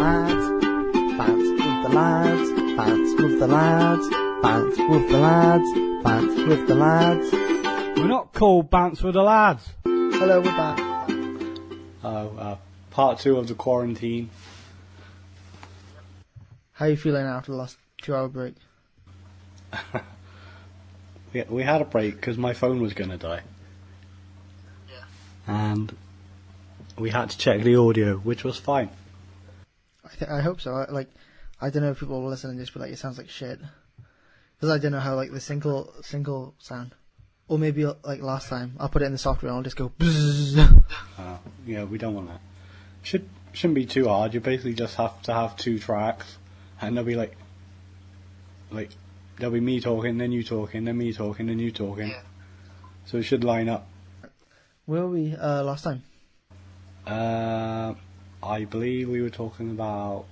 lads. Bants with the lads. Bants with the lads. Bants with the lads. Bants with the lads. We're not called Bants with the lads. Hello, we're back. Part 2 of the quarantine. How are you feeling after the last 2-hour break? We had a break because my phone was going to die. Yeah. And we had to check the audio, which was fine. I hope so. I don't know if people will listen and just be like, it sounds like shit. Because I don't know how, the single sound. Or maybe, last time, I'll put it in the software and I'll just go bzzz. Yeah, we don't want that. Shouldn't be too hard. You basically just have to have 2 tracks. And they'll be there'll be me talking, then you talking, then me talking, then you talking. Yeah. So it should line up. Where were we last time? I believe we were talking about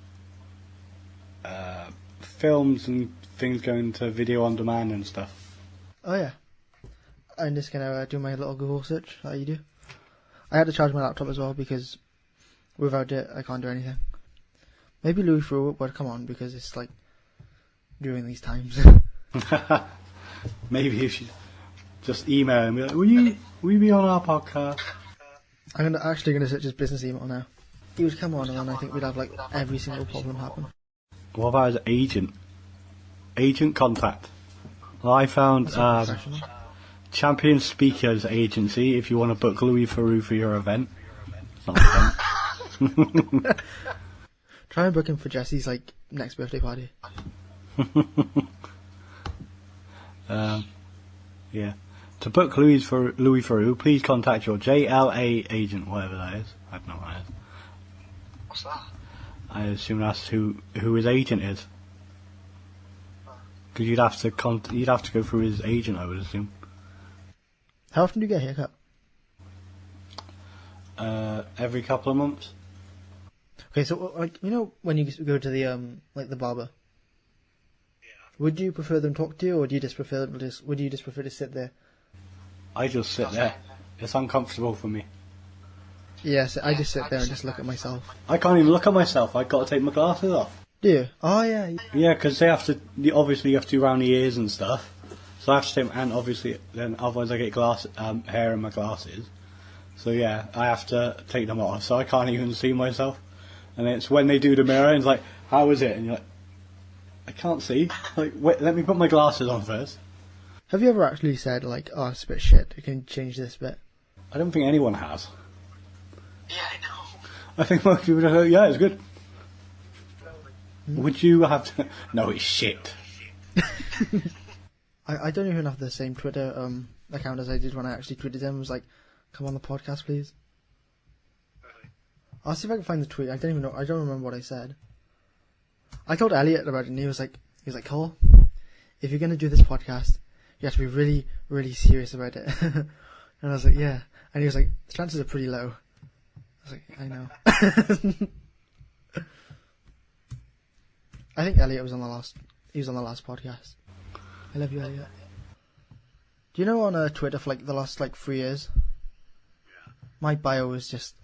films and things going to video on demand and stuff. Oh yeah. I'm just gonna do my little Google search that you do. I had to charge my laptop as well because without it I can't do anything. Maybe Louis Theroux would come on because it's during these times. Maybe you should just email and be like, will you be on our podcast? I'm actually gonna search his business email now. He would come on and then I think we'd have every single problem happen. What about his agent? Agent contact. Well, I found Champion Speakers Agency if you want to book Louis Theroux for your event. It's not fun. Try and book him for Jesse's next birthday party. Yeah. To book Louis Theroux, please contact your JLA agent, whatever that is. I don't know what that is. What's that? I assume that's who his agent is. Because you'd have to go through his agent, I would assume. How often do you get a haircut? Every couple of months. Okay, so when you go to the the barber. Yeah. Would you prefer them talk to you, or would you just prefer to sit there? I just sit there. It's uncomfortable for me. Yes, I just sit there and just look at myself. I can't even look at myself. I've got to take my glasses off. Do you? Oh yeah. Yeah, because they have to. Obviously, you have to do around the ears and stuff. So I have to take, and obviously, then otherwise I get hair in my glasses. So yeah, I have to take them off. So I can't even see myself. And it's when they do the mirror, and it's like, how is it? And you're like, I can't see. Wait, let me put my glasses on first. Have you ever actually said oh, it's a bit shit, I can change this bit? I don't think anyone has. Yeah, I know. I think most people just go, yeah, it's good. Would you have to... No, it's shit. I don't even have the same Twitter account as I did when I actually tweeted him. It was like, come on the podcast, please. Really? I'll see if I can find the tweet. I don't even know. I don't remember what I said. I told Elliot about it, and he was like, Cole, if you're going to do this podcast, you have to be really, really serious about it. And I was like, yeah. And he was like, the chances are pretty low. I was like, I know. I think Elliot was on the last. He was on the last podcast. I love you, Elliot. Do you know on Twitter for the last 3 years? Yeah. My bio is just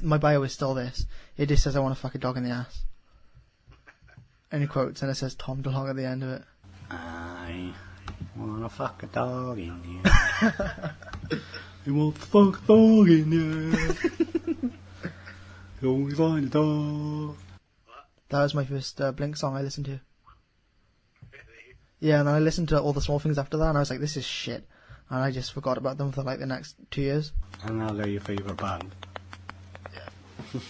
my bio is still this. It just says I want to fuck a dog in the ass. And in quotes, and it says Tom DeLonge at the end of it. I wanna fuck a dog in the ass. I want to fuck a dog in the ass. You only find a dog. That was my first Blink song I listened to. Really? Yeah, and then I listened to all the small things after that, and I was like, this is shit. And I just forgot about them for the next 2 years. And now they're your favourite band. Yeah.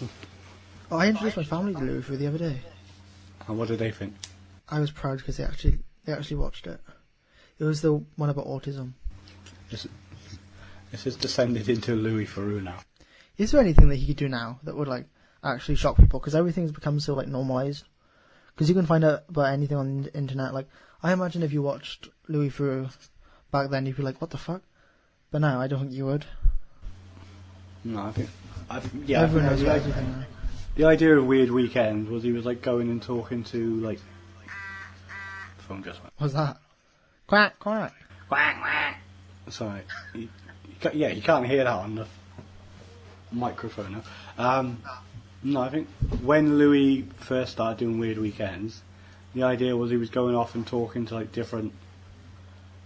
Oh, I introduced my family to Louis Theroux the other day. And what did they think? I was proud because they actually watched it. It was the one about autism. This has descended into Louis Theroux now. Is there anything that he could do now that would actually shock people? Because everything's become so normalised. Because you can find out about anything on the internet. I imagine if you watched Louis Theroux back then, you'd be like, what the fuck? But now, I don't think you would. No, I think everyone knows everything now. The idea of Weird Weekend was he was going and talking to the phone just went. What's that? Quack quack. Quack quack. Sorry. You can't hear that on the microphone. No, No, I think when Louis first started doing Weird Weekends, the idea was he was going off and talking to like different,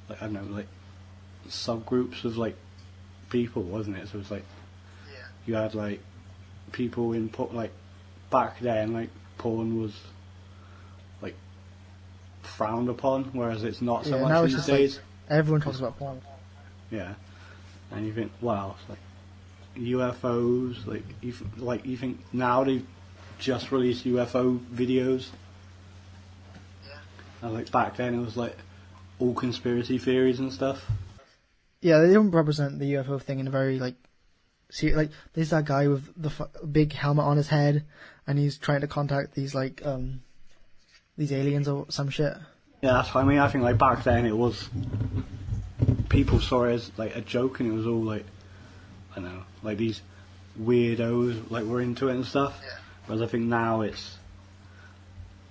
like I don't know, like subgroups of like people, wasn't it? So it was like Yeah. you had like people in like back then, like porn was like frowned upon, whereas it's not so Yeah, much now it's these just days. like everyone talks about porn. Yeah, and you think, wow, it's like UFOs, you think now they've just released UFO videos, Yeah. and like back then it was like all conspiracy theories and stuff. Yeah, they don't represent the UFO thing in a very like there's that guy with the big helmet on his head, and he's trying to contact these like these aliens or some shit. Yeah, that's what I mean. I think like back then it was people saw it as like a joke, and it was all like I don't know, like these weirdos like were into it and stuff. Yeah. Whereas I think now it's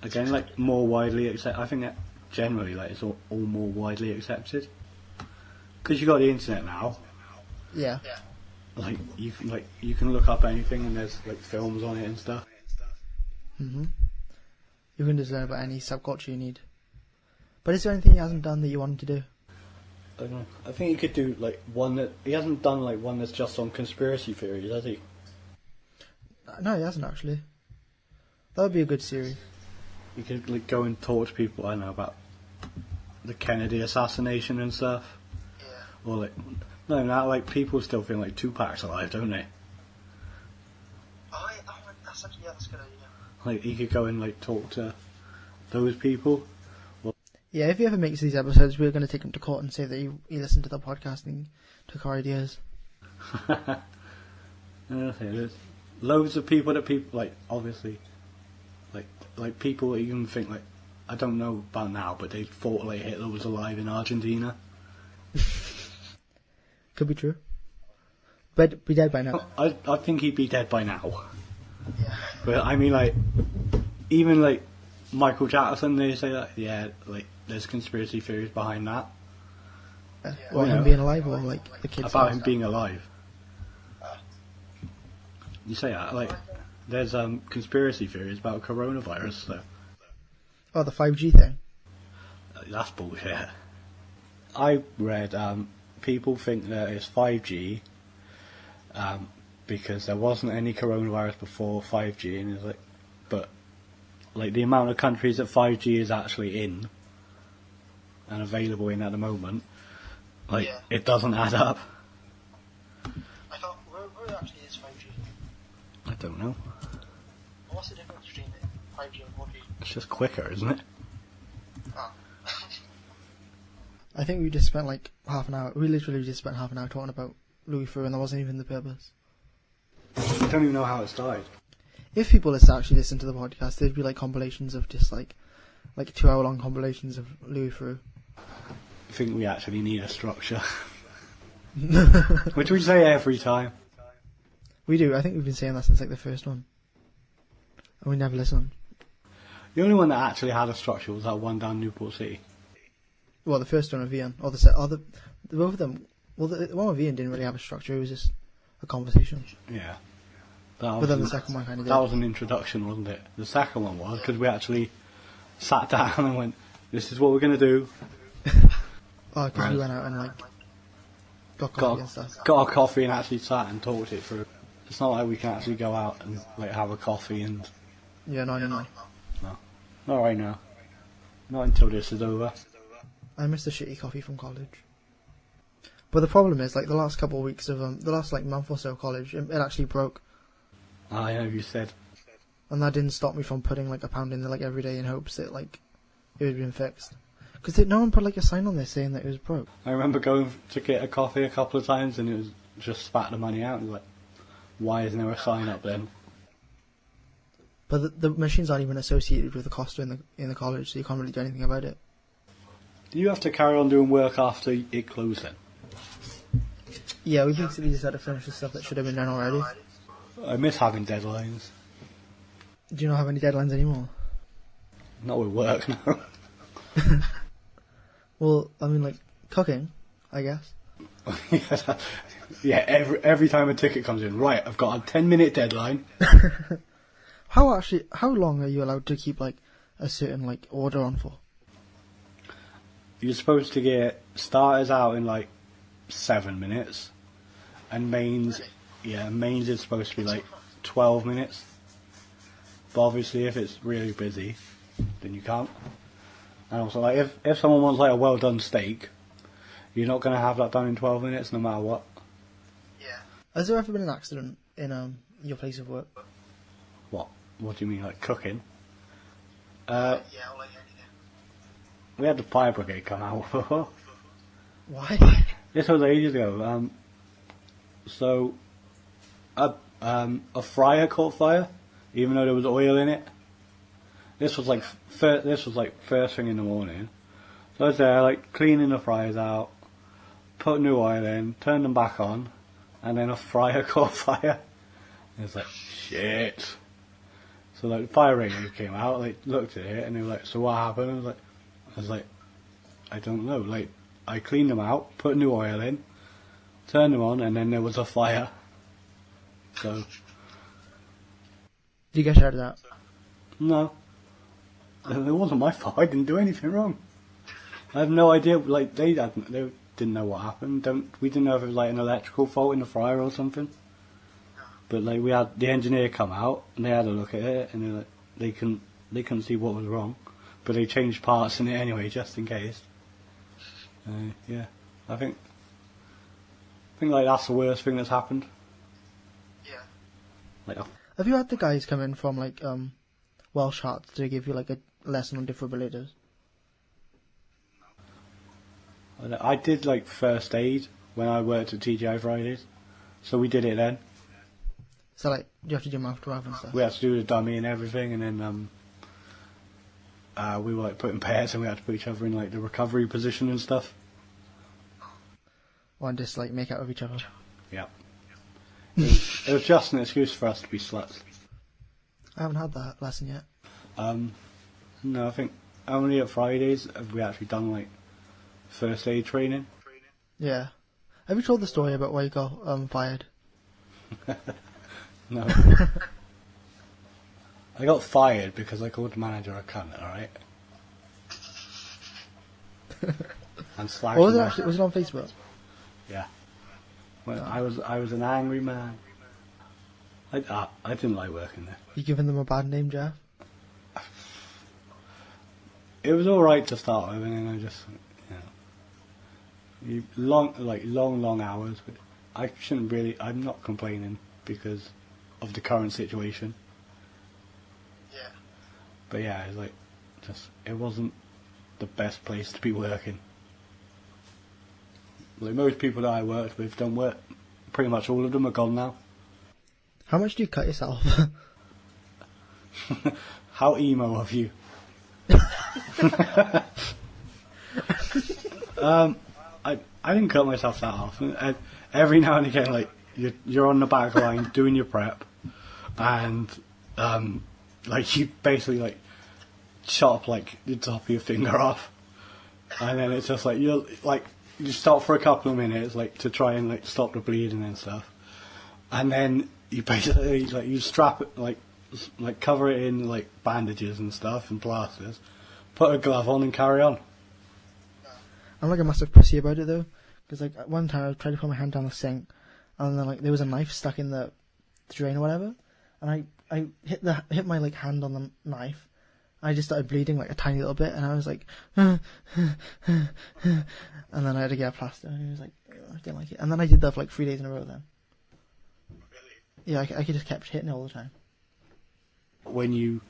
again like more widely accepted. I think that generally like it's all more widely accepted because you got the internet now. Yeah. Like you can look up anything and there's like films on it and stuff. Mhm. You can just learn about any subculture you need. But is there anything he hasn't done that you want him to do? I don't know. I think he could do like one that he hasn't done like one that's just on conspiracy theories, has he? No, he hasn't actually. That would be a good series. He could like go and talk to people, I don't know, about the Kennedy assassination and stuff. Yeah. Or like no, now like people still feel like Tupac's alive, don't they? That's actually that's a good idea. Like he could go and like talk to those people. Yeah, if he ever makes these episodes, we're going to take him to court and say that he listened to the podcast and took our ideas. There's loads of people that people like obviously like people that you can think like I don't know about now, but they thought like Hitler was alive in Argentina. Could be true. But be dead by now. I think he'd be dead by now. Yeah. But I mean like even like Michael Jackson, they say that like there's conspiracy theories behind that. Or You him know, being alive or like the kids. about him being alive. You say that like there's conspiracy theories about coronavirus, so Oh, the 5G thing. that's bullshit. I read people think that it's 5G because there wasn't any coronavirus before 5G, and it's like, but like the amount of countries that 5G is actually in and available in at the moment, like Yeah. it doesn't add up. I thought, where actually is 5G? I don't know. What's the difference between 5G and 4G? It's just quicker, isn't it? Oh. I think we just spent like half an hour. We literally just spent half an hour talking about Louis Theroux, and that wasn't even the purpose. I don't even know how it started. If people actually listen to the podcast, there'd be like compilations of just like 2-hour-long compilations of Louis Theroux. I think we actually need a structure, which we say every time. We do. I think we've been saying that since like the first one, and we never listen. The only one that actually had a structure was that one down Newport City. Well, the first one with Ian, or both of them. Well, the one with Ian didn't really have a structure. It was just a conversation. Yeah. But then the second one kind of did. That was an introduction, wasn't it? The second one was because we actually sat down and went, "This is what we're going to do." Oh, because we went out and like got coffee and stuff. Got our coffee and actually sat and talked it through. It's not like we can actually go out and like have a coffee and. Yeah, no. No, not right now. Not until this is over. I miss the shitty coffee from college. But the problem is, like the last couple of weeks of the last like month or so of college, it actually broke, I know you said. and that didn't stop me from putting like £1 in there like every day in hopes that like it would have been fixed. Because no one put like a sign on there saying that it was broke. I remember going to get a coffee a couple of times and it was just spat the money out and like, why isn't there a sign up then? But the machines aren't even associated with the coster in the college, so you can't really do anything about it. Do you have to carry on doing work after it closed then? Yeah, we basically just had to finish the stuff that should have been done already. I miss having deadlines. Do you not have any deadlines anymore? Not with work, no. Well, I mean, like cooking, I guess. Yeah, every time a ticket comes in, right, I've got a 10-minute deadline. How long are you allowed to keep like a certain like order on for? You're supposed to get starters out in like 7 minutes, and mains, mains is supposed to be like 12 minutes. But obviously, if it's really busy, then you can't. And also, like if someone wants like a well done steak, you're not going to have that done in 12 minutes, no matter what. Yeah. Has there ever been an accident in your place of work? What? What do you mean, like cooking? Yeah, or like anything. We had the fire brigade come out. Why? This was ages ago. So a fryer caught fire, even though there was oil in it. This was like first thing in the morning. So I was there, like cleaning the fryers out, put new oil in, turned them back on, and then a fryer caught fire. And it's like shit. So like the fire brigade came out, like looked at it, and they were like, "So what happened?" I was like, "I don't know." Like I cleaned them out, put new oil in, turned them on, and then there was a fire. So Did you get shouted at? no, it wasn't my fault. I didn't do anything wrong. I have no idea. Like they didn't know what happened. We didn't know if it was like an electrical fault in the fryer or something. But like we had the engineer come out and they had a look at it and they're like, they couldn't see what was wrong, but they changed parts in it anyway just in case. Yeah, I think like that's the worst thing that's happened. Yeah. Like Have you had the guys come in from like Welsh Hearts to give you like a lesson on defibrillators? I did like first aid when I worked at TGI Fridays, so we did it then. So like, do you have to do mouth to mouth and stuff? We had to do the dummy and everything, and then we were like putting pairs and we had to put each other in like the recovery position and stuff. Or just like make out with each other? Yeah. It was just an excuse for us to be sluts. I haven't had that lesson yet. No, I think only at Fridays have we actually done like first aid training. Yeah. Have you told the story about why you got fired? No. I got fired because I called the manager a cunt, alright? And slagged Or was it him off. actually? Was it on Facebook? Yeah. Well, I was an angry man. I didn't like working there. You giving them a bad name, Jeff? It was alright to start with, and then I just, long hours. But I shouldn't really. I'm not complaining because of the current situation. Yeah. But yeah, it's like, it wasn't the best place to be working. Like most people that I worked with don't work. Pretty much all of them are gone now. How much do you cut yourself? How emo of you. I didn't cut myself that often. Every now and again, like you're on the back line doing your prep, and like you basically like chop like the top of your finger off, and then it's just like you stop for a couple of minutes like to try and like stop the bleeding and stuff, and then you basically like you strap it like cover it in like bandages and stuff and plasters, put a glove on and carry on. I'm like a massive pussy about it though, because like one time I tried to put my hand down the sink, and then like there was a knife stuck in the drain or whatever, and I hit my like hand on the knife. I just started bleeding like a tiny little bit, and I was like, and then I had to get a plaster, and he was like, I didn't like it, and then I did that for like 3 days in a row. Then Really? yeah, I just kept hitting it all the time. When you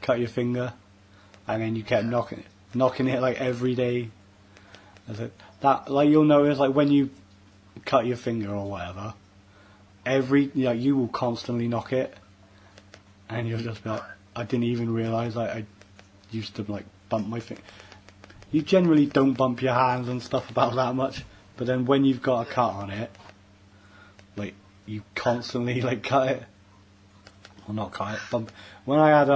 cut your finger, and then you kept knocking it like every day. That like you'll notice like when you cut your finger or whatever, you will constantly knock it, and you'll just be like, I didn't even realise I used to like bump my finger. You generally don't bump your hands and stuff about that much, but then when you've got a cut on it, like you constantly like cut it, or not cut it, bump. When I had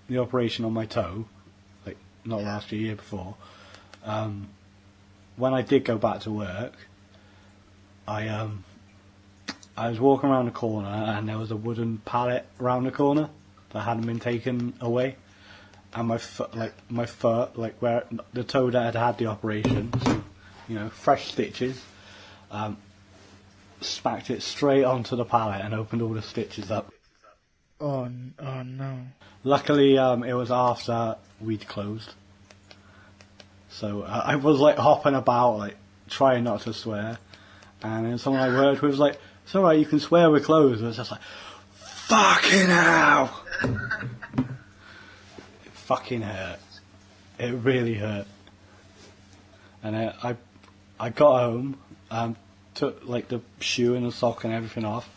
the operation on my toe, like not last year, year before, when I did go back to work, I was walking around the corner and there was a wooden pallet around the corner, that hadn't been taken away, and my foot, like where the toe that had the operation, so, fresh stitches, smacked it straight onto the pallet and opened all the stitches up. Oh no. Luckily, it was after we'd closed, so I was like hopping about, like trying not to swear, and then someone I worked with was like, "It's alright, you can swear, we're closed." And I was just like, "Fucking hell!" It fucking hurt. It really hurt. And I got home, took like the shoe and the sock and everything off,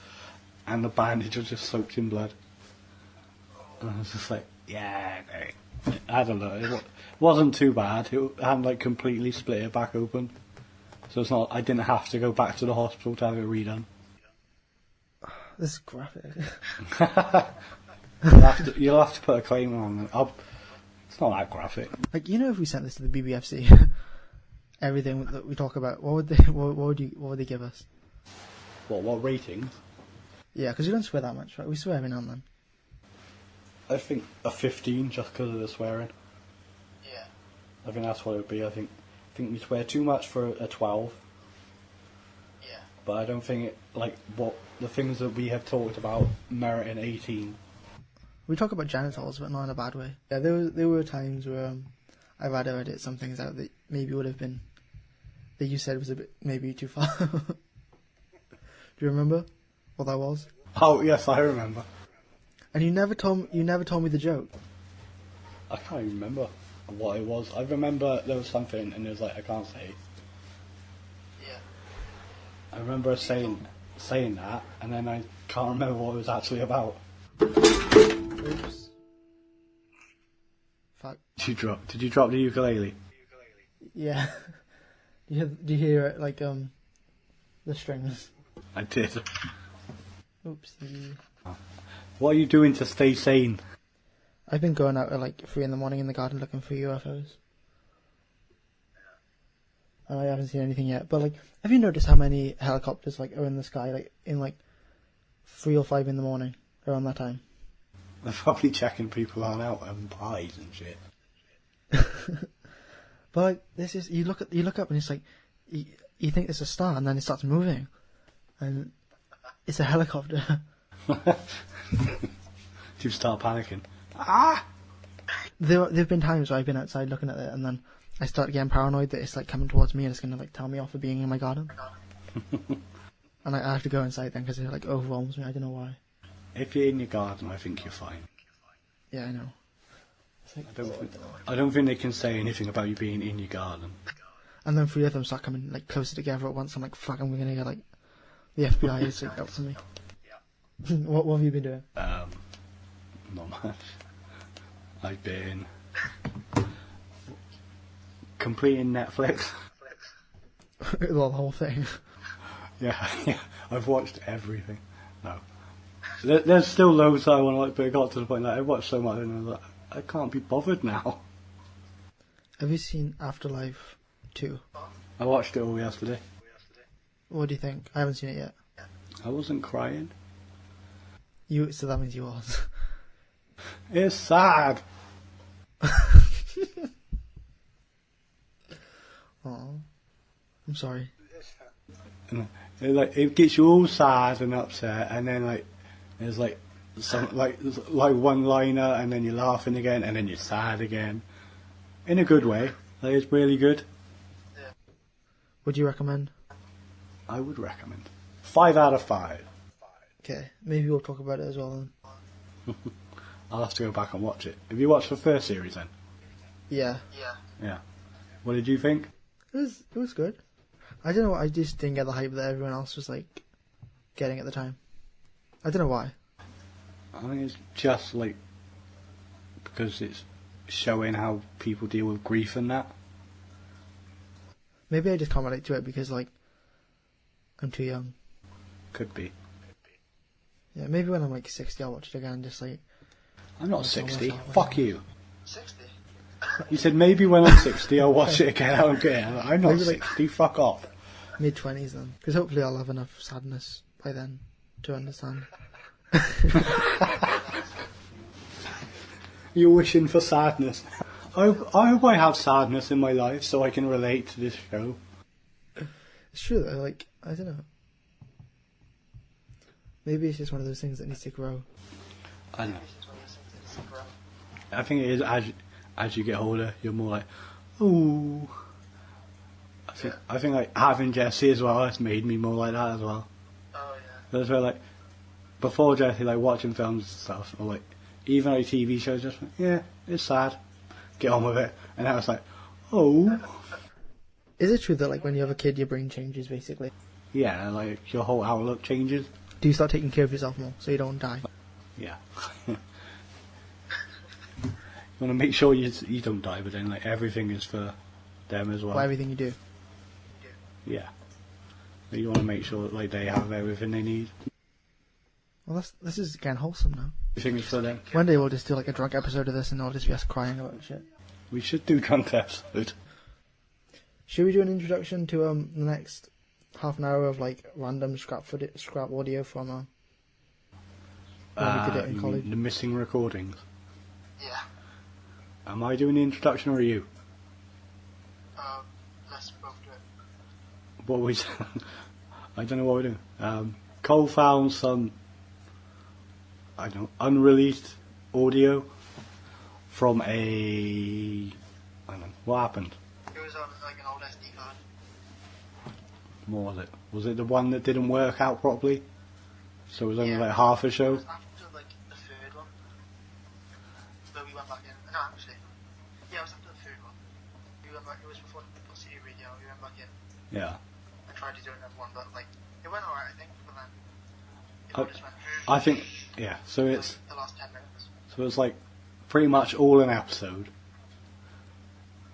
and the bandage was just soaked in blood. And I was just like, yeah, no. I don't know. It wasn't too bad. It hadn't like completely split it back open, so it's not. I didn't have to go back to the hospital to have it redone. This is graphic. You'll have to put a claim on it. It's not that graphic. Like, if we sent this to the BBFC, everything that we talk about, what would they give us? What ratings? Yeah, because we don't swear that much, right? We swear every now and then. I think a 15 just because of the swearing. Yeah. I think that's what it would be. I think we swear too much for a 12. Yeah. But I don't think what the things that we have talked about merit an 18. We talk about genitals, but not in a bad way. Yeah, there were times where I've had to edit some things out that maybe would have been, that you said was a bit maybe too far. Do you remember what that was? Oh yes, I remember. And you never told me the joke. I can't even remember what it was. I remember there was something, and it was like I can't say. Yeah. I remember saying that, and then I can't remember what it was actually about. Oops. Fuck. Did you drop the ukulele? Yeah. Do you hear it, like the strings? I did. Oopsie. What are you doing to stay sane? I've been going out at like 3 a.m. in the garden looking for UFOs. And I haven't seen anything yet. But like, have you noticed how many helicopters like are in the sky like in like 3 or 5 in the morning around that time? They're probably checking people aren't out and pies and shit. But like, this is you look up and it's like you think it's a star and then it starts moving, and it's a helicopter. You start panicking. Ah! There've been times where I've been outside looking at it and then I start getting paranoid that it's like coming towards me and it's gonna like tell me off for being in my garden. And I have to go inside then because it like overwhelms me. I don't know why. If you're in your garden, I think you're fine. Yeah, I know. It's like, I don't think they can say anything about you being in your garden. and then 3 of them start coming like closer together at once. I'm like, fuck, I'm gonna get like the FBI is like out for me. What have you been doing? Not much. I've been completing Netflix. The whole thing. Yeah, I've watched everything. No. There's still loads that I want to like, but it got to the point that I watched so much and I was like, I can't be bothered now. Have you seen Afterlife 2? I watched it all yesterday. What do you think? I haven't seen it yet. I wasn't crying. So that means you was. It's sad. Oh, I'm sorry. And it gets you all sad and upset, and then like there's like some like one liner, and then you're laughing again, and then you're sad again, in a good way. Like, it's really good. Would you recommend? I would recommend. 5 out of 5. Okay, maybe we'll talk about it as well then. I'll have to go back and watch it. Have you watched the first series then? Yeah, Yeah. Yeah. What did you think? it was good. I don't know. I just didn't get the hype that everyone else was like getting at the time. I don't know why. I think it's just like because it's showing how people deal with grief and that. Maybe I just can't relate to it because like I'm too young. Could be. Yeah, maybe when I'm like 60, I'll watch it again. Just like I'm not 60. Fuck you. 60. You said maybe when I'm 60 I'll watch it again. I'm not Maybe, like, 60. Fuck off. mid-20s then, because hopefully I'll have enough sadness by then to understand. You're wishing for sadness. I hope I have sadness in my life so I can relate to this show. It's true though, like, I don't know. Maybe it's just one of those things that needs to grow. I know. I think it is as you get older, you're more like, ooh. I think like having Jessie as well has made me more like that as well. Oh yeah. That's where like before Jessie, like watching films and stuff, or like even like TV shows, just like, yeah, it's sad. Get on with it. And now it's like, oh. Is it true that like when you have a kid, your brain changes basically? Yeah, like your whole outlook changes. Do you start taking care of yourself more so you don't die? Yeah. You want to make sure you don't die, but then like everything is for them as well. For everything you do. Yeah. You want to make sure that, like they have everything they need. Well, this is getting wholesome now. Everything is for them. One day we'll just do like a drunk episode of this and it'll just be us crying about shit. We should do drunk episode. Should we do an introduction to the next half an hour of like random scrap audio from when we did it in you college? mean the missing recordings. Yeah. Am I doing the introduction or are you? Let's both do it. What we? I don't know what we're doing. Cole found some, I don't know, unreleased audio from I don't know, what happened? It was on like an old SD card. What was it? Was it the one that didn't work out properly? So it was only Yeah. like half a It show? was after like the third one. Where we went back in. No, actually. Yeah, it was after the third one. We went back, it was before the City Radio, we went back in. Yeah. I tried to do another one, but like, it went alright, I think, but then it I- all just went I think, yeah, so it's, the last 10 minutes. so it's like pretty much all an episode,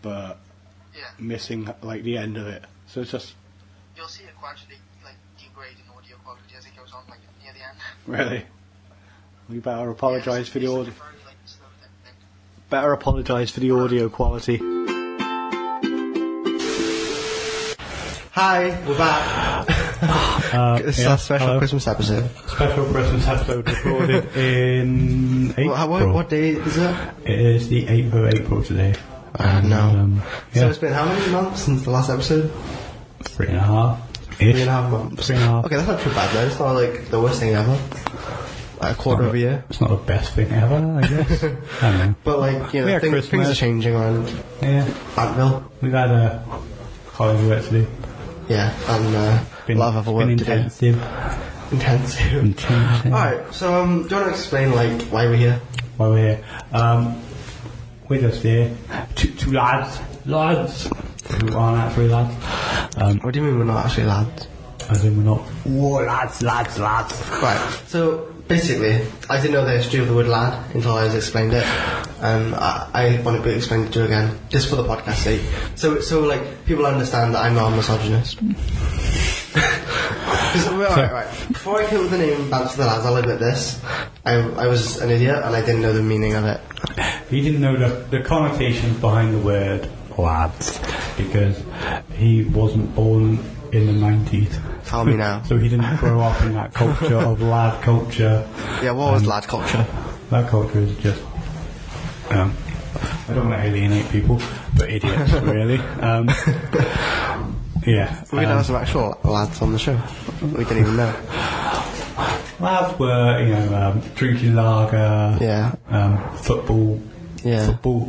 but Yeah. missing like the end of it. So it's just, You'll see it gradually like degrade in audio quality as it goes on, like near the end. really, we better apologise for the It's like audio. a very, like, slow thing. Better apologise for the audio quality. Hi, we're back. It's our special Christmas episode. Special Christmas episode recorded in April. What day is it? It is the 8th of April today. No. So Yeah, it's been how many months since the last episode? 3.5. 3.5 months. 3.5. Okay, that's not too bad though. It's not like the worst thing ever. Like a quarter of a year. It's not the best thing ever, I guess. I don't know. But like, you We know, had things Christmas. are changing around Yeah, Bantville. we've had a college work to do. Yeah, and a lot of other work been to do. intensive. Intensive. Alright, so do you want to explain like why we're here? While we're here, we're just here. Two lads, who aren't actually lads. What do you mean we're not actually lads? As in we're not. Whoa, lads. Right, so basically, I didn't know the history of the word lad until I was explained it, and I want to be explained to you again, just for the podcast sake. So like, people understand that I'm not a misogynist. Right. Before I came up with the name Bants the Lads, I'll admit this. I was an idiot and I didn't know the meaning of it. He didn't know the connotations behind the word lads because he wasn't born in the 90s. Tell me now. So he didn't grow up in that culture of lad culture. Yeah, what was lad culture? That culture is just. I don't want to alienate people, but idiots, really. Yeah. We could have some actual lads on the show. We didn't even know. Lads were, drinking lager. Yeah. Football. Yeah. Football.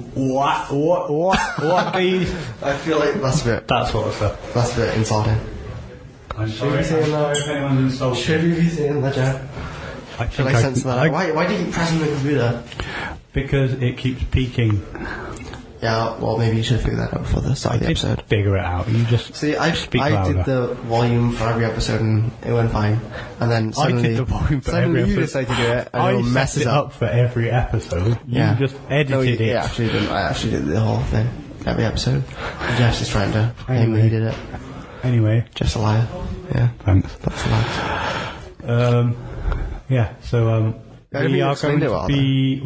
What these? I feel like that's a bit That sort of stuff. That's a bit insulting. I'm Should we say that? if anyone's insulted. Should we be saying that, Joe? I Should think I censor that? Why do you keep pressing the computer? Because it keeps peaking. Yeah, well, maybe you should figure that out for the start of the Just episode. figure it out. You just See, I speak did louder. the volume for every episode and it went fine. And then suddenly, I did the volume for suddenly every you episode. decide to do it and I it set messes it up for every episode. Yeah. You just edited No, it. I actually didn't. I actually did the whole thing, every episode. And Jeff's just trying to claim that he did it. Anyway, Jeff's a liar. Yeah, thanks. that's a lie. Yeah. So I don't think we you are explained going it well, to be.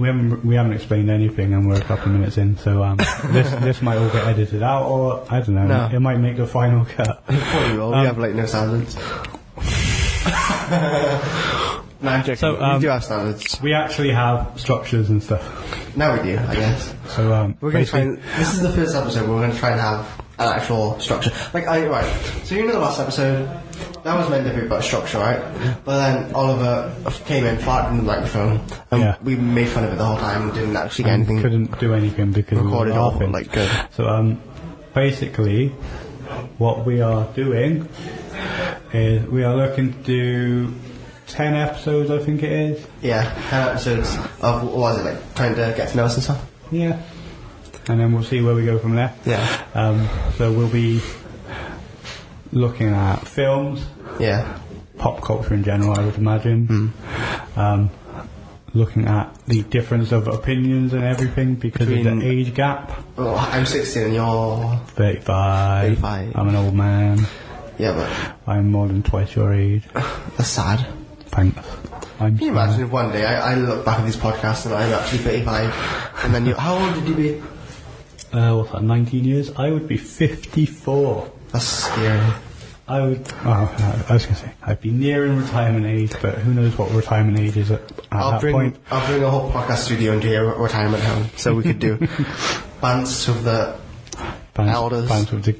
We haven't explained anything, and we're a couple of minutes in. So this might all get edited out, or I don't know. No. It might make the final cut. Probably will. We have like no silence. No, I'm joking. So, we do have standards. We actually have structures and stuff. Now we do, I guess. So We're going to try and... This is the first episode where we're going to try and have an actual structure. Right. So you know the last episode, that was meant to be about structure, right? But then Oliver came in, farted in the microphone, and we made fun of it the whole time and didn't actually get anything. Couldn't do anything because recorded we were all, laughing. like, good. So basically, what we are doing is we are looking to do 10 episodes, I think it is. Yeah, 10 episodes of, what was it, like, trying to get to know us and stuff? Yeah. And then we'll see where we go from there. Yeah. So we'll be looking at films. Yeah. Pop culture in general, I would imagine. Looking at the difference of opinions and everything because of the age gap. Oh, I'm 16 and you're... 35. I'm an old man. Yeah, but... I'm more than twice your age. That's sad. Thanks. Can you imagine if one day I look back at these podcasts and I'm actually 35 and then you... How old did you be? What's that, 19 years? I would be 54. That's scary. I was going to say, I'd be nearing retirement age, but who knows what retirement age is at that point. I'll bring a whole podcast studio into your retirement home, so we could do Bants of the elders. Bants of the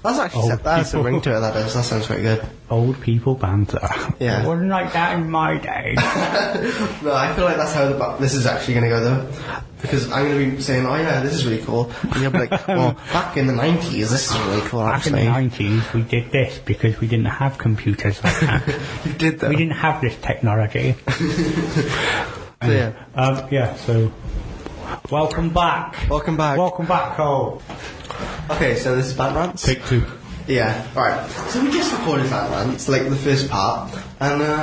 that's actually that's a ring to it, that is. That sounds quite good. Old people banter. Yeah. It wasn't like that in my day. No, I feel like that's how this is actually going to go, though. Because I'm going to be saying, oh yeah, this is really cool. And you'll be like, well, back in the 90s, this is really cool, actually. Back in the 90s, we did this because we didn't have computers like that. You did, though. We didn't have this technology. So welcome back. Welcome back. Welcome back, Cole. Okay, so this is Bant Rants. Take 2. Yeah, alright. So we just recorded Bant Rants, like the first part, and I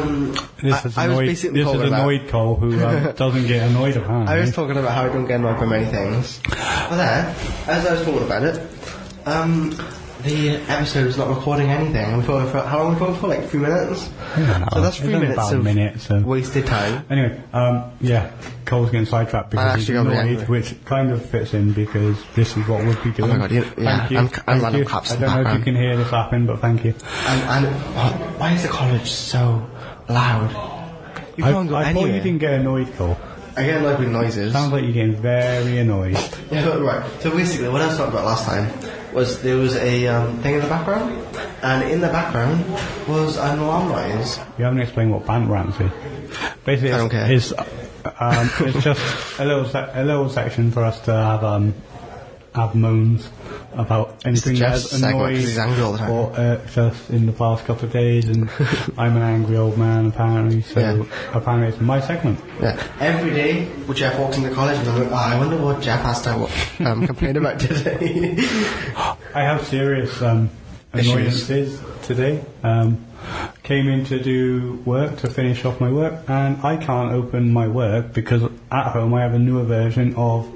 was basically talking about... This is annoyed Cole, who doesn't get annoyed apparently. I was talking about how I don't get annoyed by many things. But then, as I was talking about it, the episode is not recording anything. We're talking for, how long are we talking for? Like 3 minutes? So that's 3 minutes of wasted time. Anyway, Cole's getting sidetracked because he's annoyed, which kind of fits in because this is what we'll be doing. Oh my god, thank you. I'm random claps in the background. I don't know if you can hear this happen, but thank you. And why is the college so loud? You can't go I anywhere. thought you didn't get annoyed, Cole. I get annoyed with noises. Sounds like you're getting very annoyed. Yeah, right. So basically, what I was talking about last time was there was a thing in the background, and in the background was an alarm noise. You haven't explained what Bant Rants is. Basically, I don't care. It's just a little section for us to have moans about anything that's annoyed he's angry all the time. or irked us in the past couple of days, and I'm an angry old man apparently, so apparently it's my segment. Yeah. Every day when Jeff walks into college and I'm like, I wonder what Jeff has to complain about today. I have serious annoyances today. Came in to do work, to finish off my work, and I can't open my work because at home I have a newer version of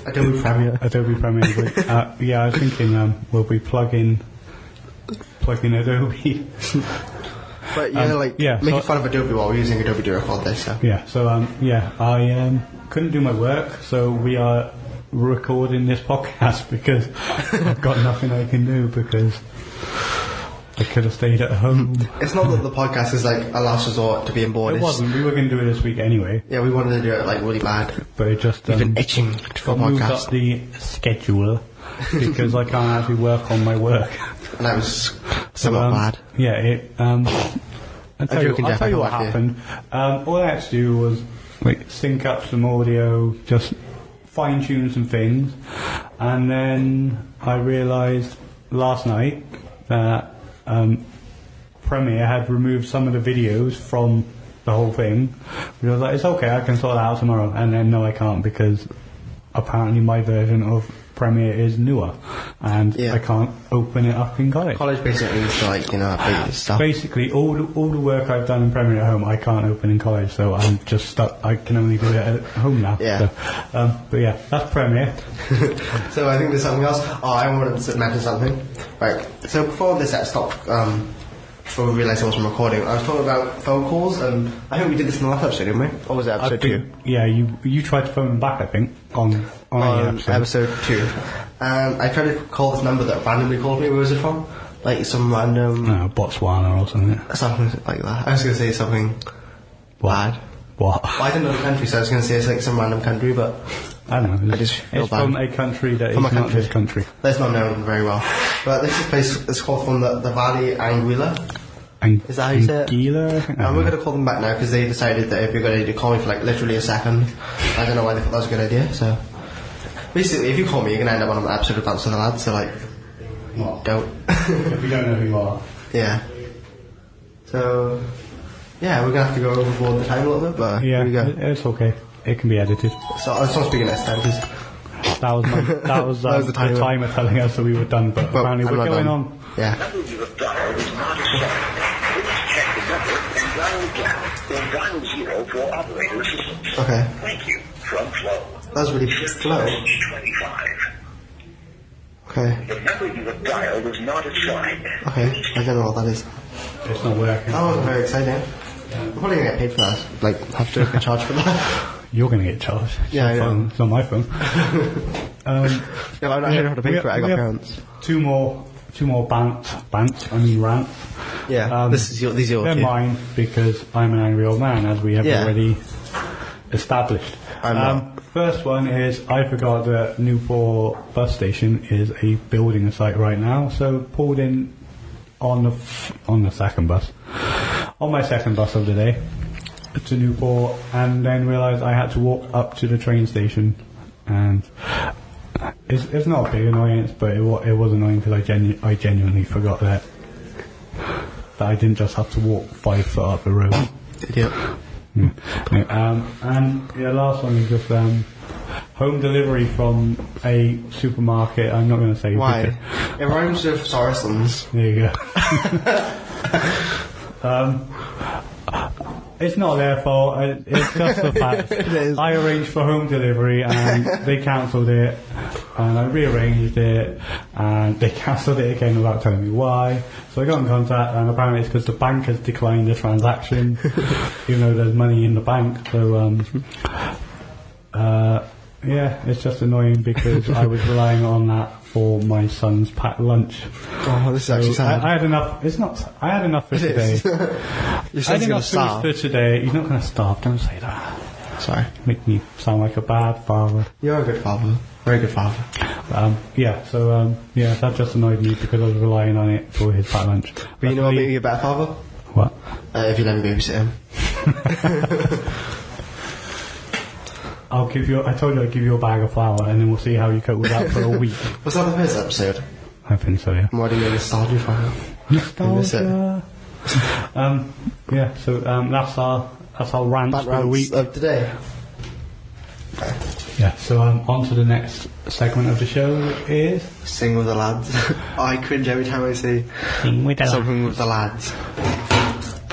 Adobe Premiere. I was thinking we'll be plugging Adobe. But making fun of Adobe while we're using Adobe to record this. So. Yeah, so I couldn't do my work, so we are recording this podcast because I've got nothing I can do because I could have stayed at home. It's not that the podcast is like a last resort to being bored. It wasn't. We were going to do it this week anyway. Yeah, we wanted to do it like really bad. But it just... We've been itching for a moved podcast. up the schedule because I can't actually work on my work. And that was somewhat bad. Yeah, I'll tell you what happened. All I had to do was sync up some audio, just fine-tune some things. And then I realised last night that Premiere had removed some of the videos from the whole thing. I was like, it's okay, I can sort that out tomorrow. And then no, I can't because apparently my version of Premiere is newer, and I can't open it up in college. College basically needs to update stuff. Basically, all the work I've done in Premiere at home, I can't open in college, so I'm just stuck. I can only do it at home now. Yeah. So, but yeah, that's Premiere. So I think there's something else. Oh, I wanted to mention something. Right. So before this stopped, before we realised I wasn't recording, I was talking about phone calls, and I think we did this in the last episode, didn't we? Or was it episode 2? Yeah, you tried to phone them back, I think, on episode 2. I tried to call this number that randomly called me. Where was it from? Like some random... No, Botswana or something. Something like that. I was going to say something bad. What? Well, I didn't know the country, so I was going to say it's like some random country, but... I don't know. I just feel it's bad. from a country that is From a not this country. That's not known very well. But this is place is called from the Valley Anguilla. Is that how you say it? Anguilla? And we're going to call them back now because they decided that it'd be a good idea to call me for like literally a second. I don't know why they thought that was a good idea, so... Basically, if you call me, you're going to end up on an episode of Bants with the Lads, so like... Don't. If you don't know who you are. Yeah. So... Yeah, we're going to have to go overboard the time a little bit, but Yeah, here we go. it's okay. It can be edited. So I was not speaking next time because... That was was the the timer telling us that we were done, but apparently I'm we're not going done. on. Yeah. number you have dialed is not assigned. Please check the number and dial again. Then dial 0 for operator assistance. Okay. Thank you. From Flow. That was really slow. 25. Okay. The number you have dialed is not assigned. Okay. I don't know what that is. It's not working. That wasn't very exciting. I'm probably going to get paid for that. Like, have to get charged for that. You're going to get charged. Yeah, I know. It's on my phone. Yeah, I'm not sure how to pay for it. I got parents. Two more rants. Yeah. These are your They're two. mine because I'm an angry old man, as we have Yeah. already established. I'm not. First one is I forgot that Newport bus station is a building site right now, so pulled in on the second bus, on my second bus of the day to Newport, and then realised I had to walk up to the train station, and it's not a big annoyance, but it was annoying because I genuinely forgot that I didn't just have to walk 5 foot up the road. Idiot. And the last one is just home delivery from a supermarket. I'm not going to say Why? because- It rhymes with Saracens. There you go. It's not their fault. It's just the fact. is. I arranged for home delivery and they cancelled it, and I rearranged it and they cancelled it again without telling me why. So I got in contact, and apparently it's because the bank has declined the transaction, even though there's money in the bank. So yeah, it's just annoying because I was relying on that for my son's packed lunch. Oh, this is actually sad. I had enough. It's not. I had enough for It today. is. Your I had son's going to enough starve. food for today. He's not going to starve. Don't say that. Sorry. Make me sound like a bad father. You're a good father. Very good father. Yeah. So yeah, that just annoyed me because I was relying on it for his packed lunch. But you know what made me a better father? What? If you let me babysit him. I'll give you. I told you I'd give you a bag of flour, and then we'll see how you cope with that for a week. Was that the first episode? I think so. Yeah. Why do you nostalgia for him? Nostalgia. Yeah. So that's our rants for the week. Of today. Yeah. So on to the next segment of the show is Sing with the lads. I cringe every time I say something with the lads.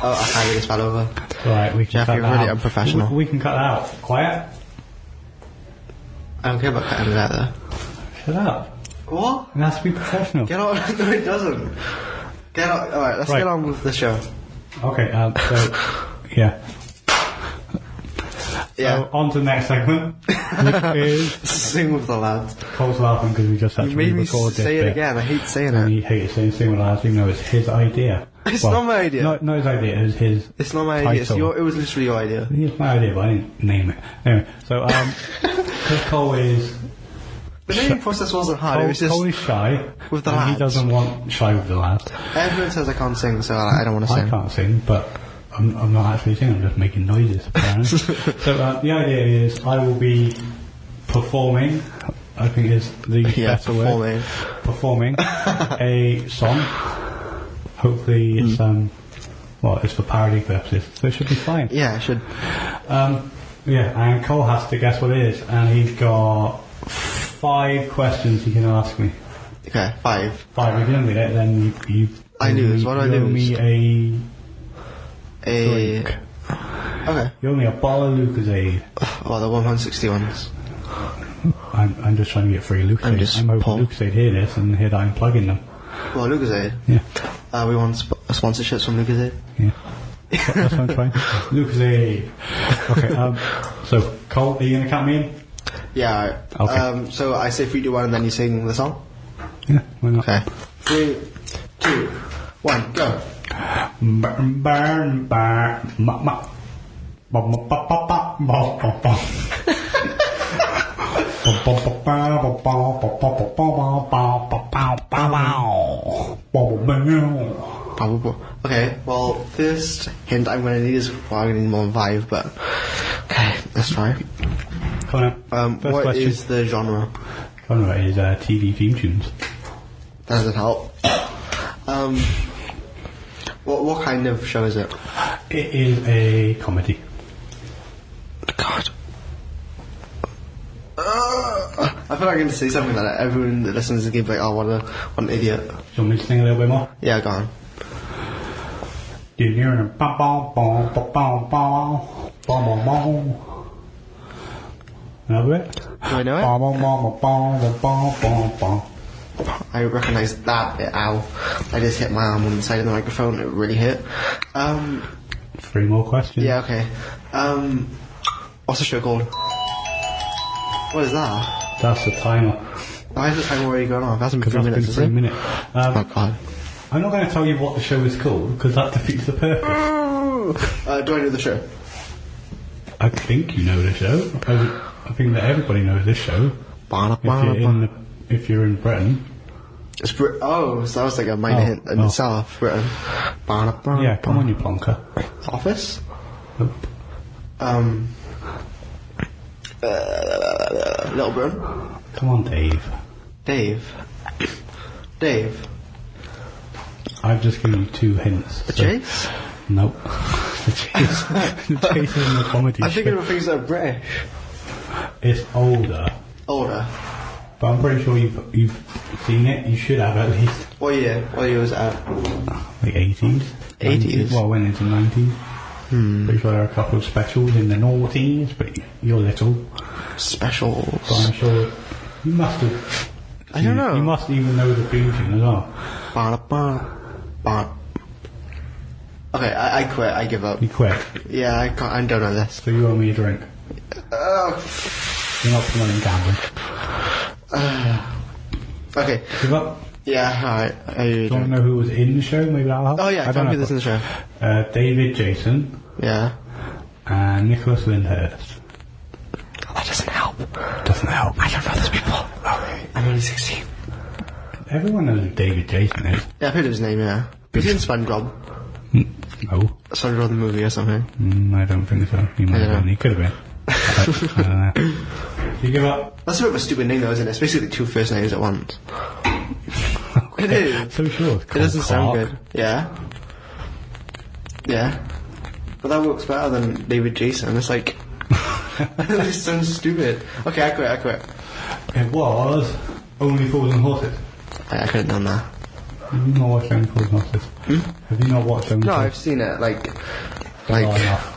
Oh, I can't get this bad over. Right, we can Jeff, cut you're that really out. unprofessional. We can cut that out. Quiet. I don't care about cutting it out there. Shut up. What? It has to be professional. Get on. No, it doesn't. Get on. Alright, let's Right. get on with the show. Okay. So yeah. Yeah. So on to the next segment, which is Sing with the lads. Cole's laughing because we just had You to made me re-record this say it bit. again. I hate saying And it. he hates saying "sing with lads," even though it's his idea. It's not my idea. Not his idea. It was his. It's not my idea. It's title. it was literally your idea. It's my idea, but I didn't name it. Anyway, so because Cole is The naming process wasn't hard. It was just Cole is shy with the and he lads. doesn't want shy with the lads. Everyone says I can't sing, so I don't want to I sing. can't sing, but I'm not actually singing. I'm just making noises. Apparently. So the idea is I will be performing. I think is the better word. Performing a song. Hopefully it's it's for parody purposes, so it should be fine. Yeah, I should. Yeah, and Cole has to guess what it is, and he's got 5 questions he can ask me. Okay, 5. 5. If you don't get it, then you I lose. What do I you owe lose? me a drink. Okay. You owe me a bottle of Lucozade. Well, the 161s. I'm just trying to get free Lucozade. I'm just hoping Paul. Lucozade hear this and hear that I'm plugging them. Well, Lucozade. Yeah. We want sponsorships from Lucozade. Yeah. That sounds fine. Lucozade. Okay, so Cole, are you going to count me in? Yeah, alright. Okay. So I say 3, 2, 1, and then you sing the song? Yeah, why not? Okay. 3, 2, 1, go. Burn, burn, burn, ma, ma. Ba, ba, ba, ba, ba, ba, ba, ba. Okay, well, first hint I'm going to need is, well, I'm going to need more than 5, but, okay, let's try. Come on. First What question. is the genre? Genre is TV theme tunes. That doesn't help. What kind of show is it? It is a comedy. God. I feel like I'm going to say something like that. Everyone that listens to the game like, oh, what an idiot. Do you want me to sing a little bit more? Yeah, go on. Another bit? Do I know it? I recognise that bit, ow. I just hit my arm on the side of the microphone, it really hit. 3 more questions. Yeah, okay. What's the show called? What is that? That's the timer. Why is the time already going off? It hasn't been 3 minutes, Been is it? 3 minutes. Oh, God. I'm not going to tell you what the show is called because that defeats the purpose. Do I know the show? I think you know the show. I think that everybody knows this show. If you're in Britain. It's oh, so that was like a minor hint in itself. Britain. Yeah, come on, you plonker. Office? Nope. Little Britain? Come on, Dave. Dave. I've just given you 2 hints. The Chase? Nope. The Chase. The Chase is a comedy I'm thinking show. of things that are British. It's older, Older. but I'm pretty sure you've seen it. You should have at least. What year? What year was it at? Like 80s. 80s? Well, went into 90s. Pretty sure there are a couple of specials in the noughties, but you're little. Specials. But I'm sure you must have. I don't know. You must even know the theme tune as well. Okay, I quit. I give up. You quit. Yeah, I can't. I don't know this. So you owe me a drink. You're not promoting gambling. Okay. Give up. Yeah, alright. Do you want to know who was in the show? Maybe that'll help. Oh yeah, I don't know who this in the show. David Jason Yeah. and Nicholas Lyndhurst. That doesn't help. Doesn't help. I don't know those people. Okay. I'm only 16. Everyone knows who David Jason is. Yeah, I've heard his name, yeah. He's in SpongeBob. No. SpongeBob the movie or something. I don't think so. He might have been. He could have been. I don't know. You give up? That's a bit of a stupid name though, isn't it? It's basically 2 first names at once. It is. So short. It doesn't sound good. Yeah. Yeah. But that works better than David Jason. It's like... it sounds stupid. Okay, I quit. It was Only Fools and Horses. I couldn't have done that. Have you not watched Only Fools and Horses? Have you not watched Only No, Fools? I've seen it, like... Not enough.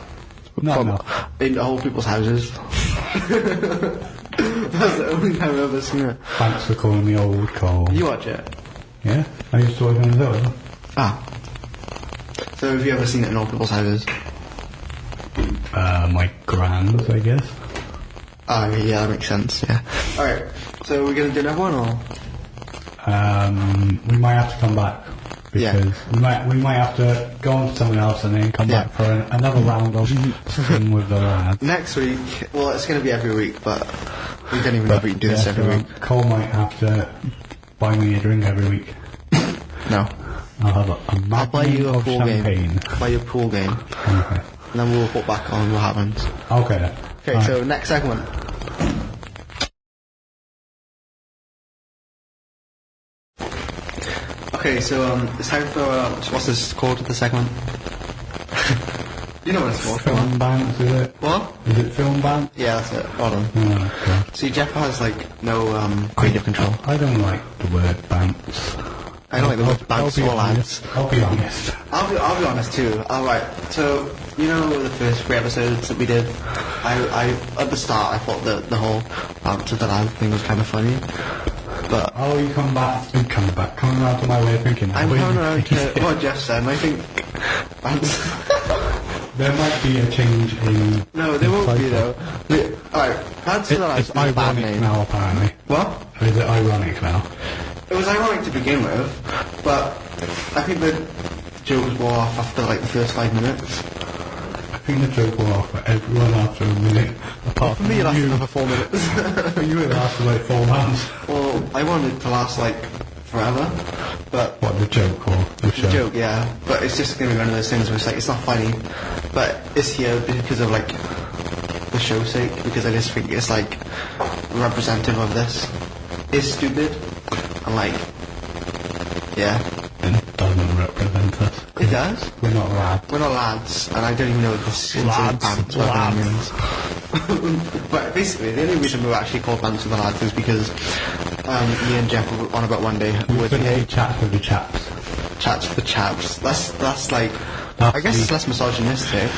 Not from enough. in old people's houses. That's the only time I've ever seen it. Thanks for calling me old, Cole. You watch it? Yeah? I used to watch on the show. Ah. So have you ever seen it in old people's houses? My grands, I guess. Oh, yeah, that makes sense, yeah. Alright, so we're going to do another one, or? We might have to come back. Because Yeah. we might have to go on to someone else and then come Yeah. back for another round of Sing with the Lads. Next week, well, it's going to be every week, but we don't even know if we can do this every week. Cole might have to buy me a drink every week. No. I'll have a I'll buy you a of pool champagne. game. Buy you a pool game. Okay. And then we'll report back on what happens. Okay then. Okay, Right. so next segment. Okay, so it's time for what's this called? The segment. You know what it's called? Come on. Film Bants, is it? What? Is it Film Bants? Yeah, that's it. Hold on. Oh, okay. See, Jeff has like no creative control. I don't like the word Bants. I don't like the word bants or lads. I'll be honest. I'll be honest too. Alright, so you know the first 3 episodes that we did, I at the start I thought that the whole bants of the lad thing was kind of funny, but Oh, you come back, coming around to my way of thinking. I'm coming around to what Jeff said, and I think bants. There might be a change in... No, there won't be though. Alright, bants of the lads It's is a bad ironic name. now, apparently. What? Or is it ironic now? it was ironic to begin with, but I think the jokes wore off after like the first 5 minutes. I think the joke wore off for everyone after a minute. Apart For from me, it lasted you. another 4 minutes. For you, it lasted like 4 months. Well, I wanted it to last like forever, but What, the joke or the show? the joke, yeah. But it's just gonna be one of those things where it's like it's not funny, but it's here because of like the show's sake. Because I just think it's like representative of this. It's stupid, and like, yeah, It doesn't represent us. it does. We're not lads. We're not lads, and I don't even know what this insane Bants whatever it means. But basically, the only reason we were actually called Bants with the lads is because me and Jeff were on about one day with We're the chat with the chaps. chats with the chaps. That's like, That's I guess the- it's less misogynistic.